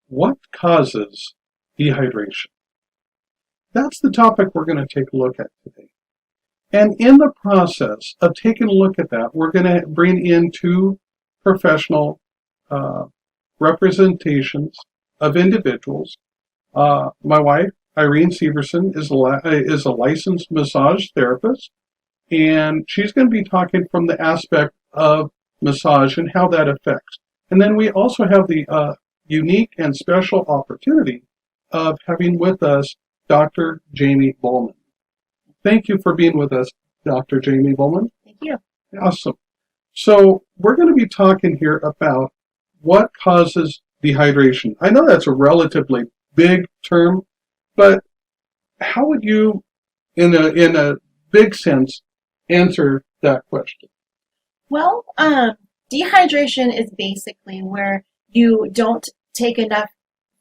What causes dehydration? That's the topic we're going to take a look at today. And in the process of taking a look at that, we're going to bring in two professional representations of individuals. My wife, Irene Severson, is a licensed massage therapist, and she's going to be talking from the aspect of massage and how that affects. And then we also have the unique and special opportunity of having with us Dr. Jamie Bowman. Thank you for being with us, Dr. Jamie Bowman. Thank you. Awesome. So we're going to be talking here about what causes dehydration. I know that's a relatively big term, but how would you, in a big sense, answer that question? Well, dehydration is basically where you don't take enough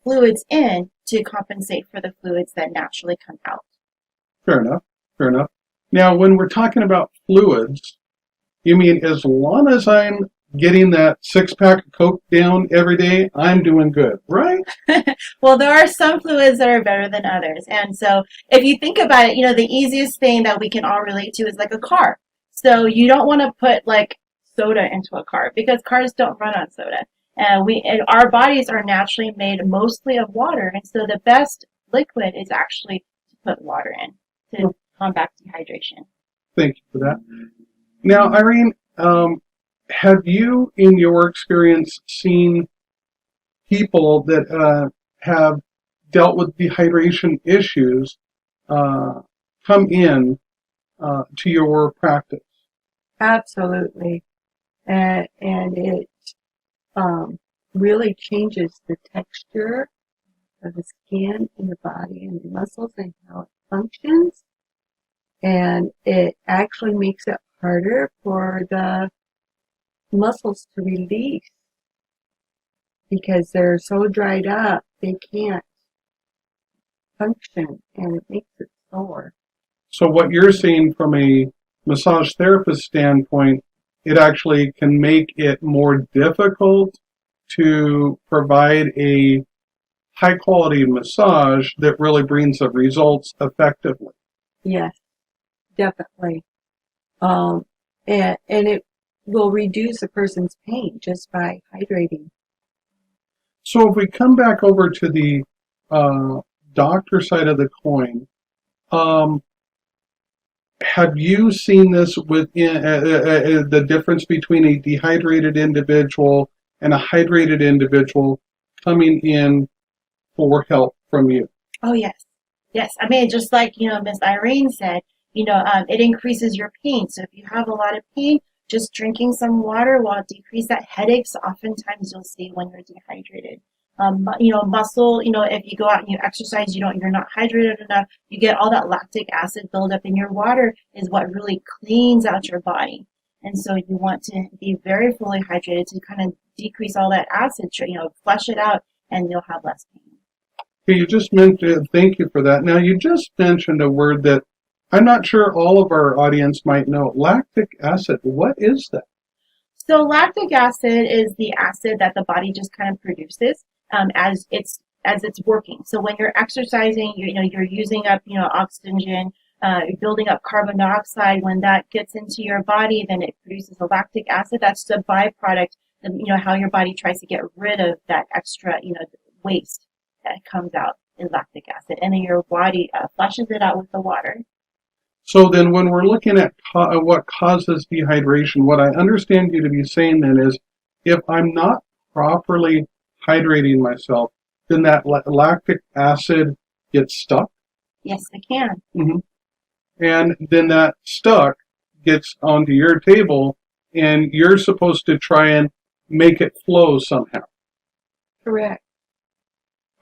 fluids in to compensate for the fluids that naturally come out. Fair enough. Fair enough. Now, when we're talking about fluids, you mean as long as I'm getting that 6-pack of Coke down every day, I'm doing good, right? Well, there are some fluids that are better than others. And so if you think about it, the easiest thing that we can all relate to is like a car. So you don't want to put like soda into a car because cars don't run on soda. And our bodies are naturally made mostly of water. And so the best liquid is actually to put water in to combat dehydration. Thank you for that. Now, Irene, have you, in your experience, seen people that have dealt with dehydration issues come in to your practice? Absolutely. And it really changes the texture of the skin and the body and the muscles and how it functions. And it actually makes it harder for the muscles to release because they're so dried up they can't function, and it makes it sore. So what you're seeing from a massage therapist standpoint, it actually can make it more difficult to provide a high quality massage that really brings the results effectively. Yes, definitely. And it will reduce a person's pain just by hydrating. So if we come back over to the doctor side of the coin, have you seen this within the difference between a dehydrated individual and a hydrated individual coming in for help from you? Oh, yes. Yes. I mean, just like, Miss Irene said, it increases your pain. So if you have a lot of pain, just drinking some water will decrease that headaches. Oftentimes you'll see when you're dehydrated. Muscle, if you go out and you exercise, you're not hydrated enough, you get all that lactic acid buildup in your water is what really cleans out your body. And so you want to be very fully hydrated to kind of decrease all that acid, flush it out, and you'll have less pain. Okay, you just mentioned, thank you for that. Now, you just mentioned a word that I'm not sure all of our audience might know. Lactic acid. What is that? So lactic acid is the acid that the body just kind of produces as it's working. So when you're exercising, you're using up oxygen, you're building up carbon dioxide. When that gets into your body, then it produces a lactic acid. That's the byproduct of how your body tries to get rid of that extra waste that comes out in lactic acid, and then your body flushes it out with the water. So then when we're looking at what causes dehydration, what I understand you to be saying then is if I'm not properly hydrating myself, then that lactic acid gets stuck? Yes, it can. Mm-hmm. And then that stuck gets onto your table, and you're supposed to try and make it flow somehow. Correct.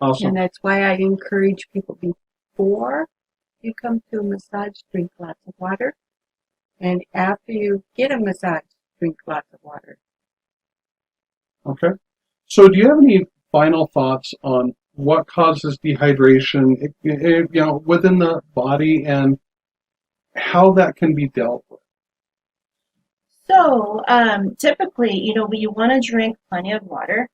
Awesome. And that's why I encourage people before you come to a massage, drink lots of water. And after you get a massage, drink lots of water. Okay. So do you have any final thoughts on what causes dehydration, within the body and how that can be dealt with? So typically, you want to drink plenty of water.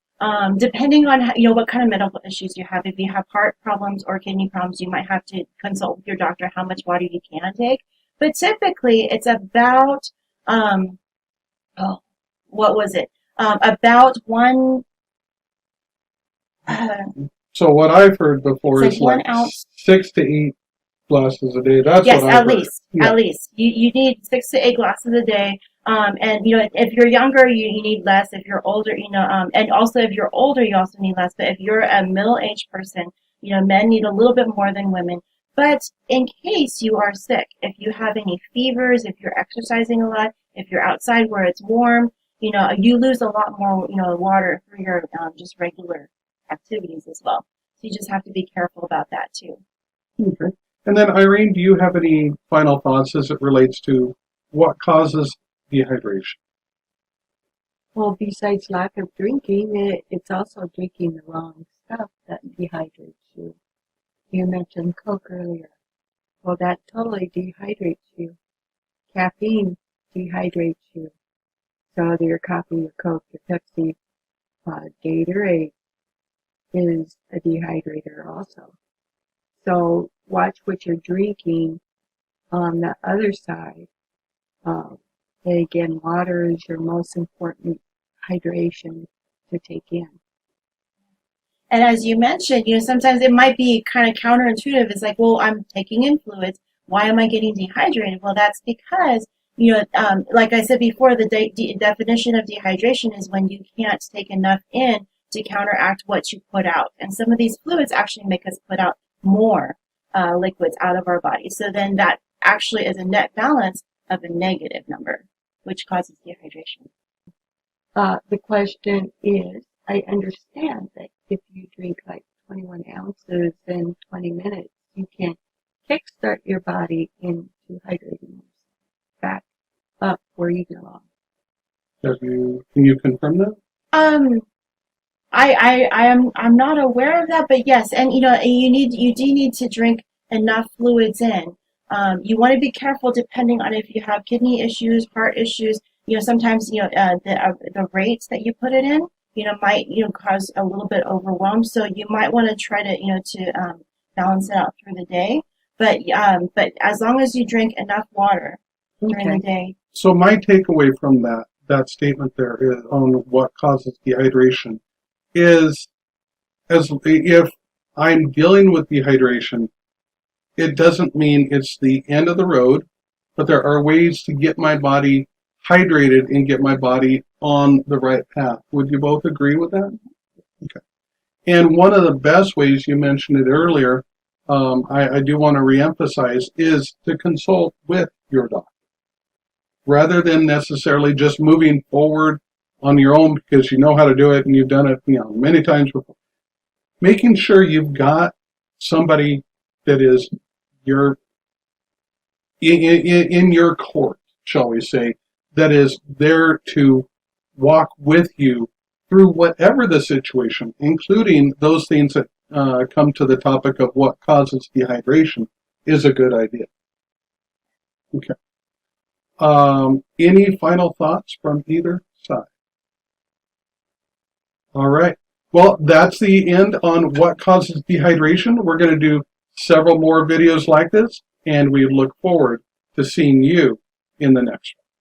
Depending on how, what kind of medical issues you have. If you have heart problems or kidney problems, you might have to consult with your doctor how much water you can take. But typically, it's about what was it? About one. So what I've heard before It's is like like 1 ounce. 6 to 8 glasses a day. That's Yes, what I've heard. at least you need 6 to 8 glasses a day. And if you're younger, you need less. If you're older, and also if you're older, you also need less. But if you're a middle-aged person, men need a little bit more than women. But in case you are sick, if you have any fevers, if you're exercising a lot, if you're outside where it's warm, you lose a lot more, water through your just regular activities as well. So you just have to be careful about that too. Okay. And then Irene, do you have any final thoughts as it relates to what causes dehydration? Well, besides lack of drinking, it's also drinking the wrong stuff that dehydrates you. You mentioned Coke earlier. Well, that totally dehydrates you. Caffeine dehydrates you. So your coffee, your Coke, your Pepsi, Gatorade is a dehydrator also. So watch what you're drinking on the other side. And again, water is your most important hydration to take in. And as you mentioned, sometimes it might be kind of counterintuitive. It's like, well, I'm taking in fluids. Why am I getting dehydrated? Well, that's because, like I said before, the definition of dehydration is when you can't take enough in to counteract what you put out. And some of these fluids actually make us put out more liquids out of our body. So then that actually is a net balance of a negative number, which causes dehydration. The question is, I understand that if you drink like 21 ounces in 20 minutes, you can kickstart your body into hydrating back up where you belong. Can you confirm that? I'm not aware of that, but yes, and you do need to drink enough fluids in. You want to be careful depending on if you have kidney issues, heart issues. Sometimes the rates that you put it in, might cause a little bit overwhelm. So you might want to try to balance it out through the day. But as long as you drink enough water during the day. So my takeaway from that statement there is on what causes dehydration is, as if I'm dealing with dehydration, it doesn't mean it's the end of the road, but there are ways to get my body hydrated and get my body on the right path. Would you both agree with that? Okay. And one of the best ways, you mentioned it earlier, I do want to reemphasize, is to consult with your doctor. Rather than necessarily just moving forward on your own because you know how to do it and you've done it many times before. Making sure you've got somebody that is in your court, shall we say, that is there to walk with you through whatever the situation, including those things that come to the topic of what causes dehydration, is a good idea. Okay. Any final thoughts from either side? All right. Well, that's the end on what causes dehydration. We're going to do several more videos like this, and we look forward to seeing you in the next one.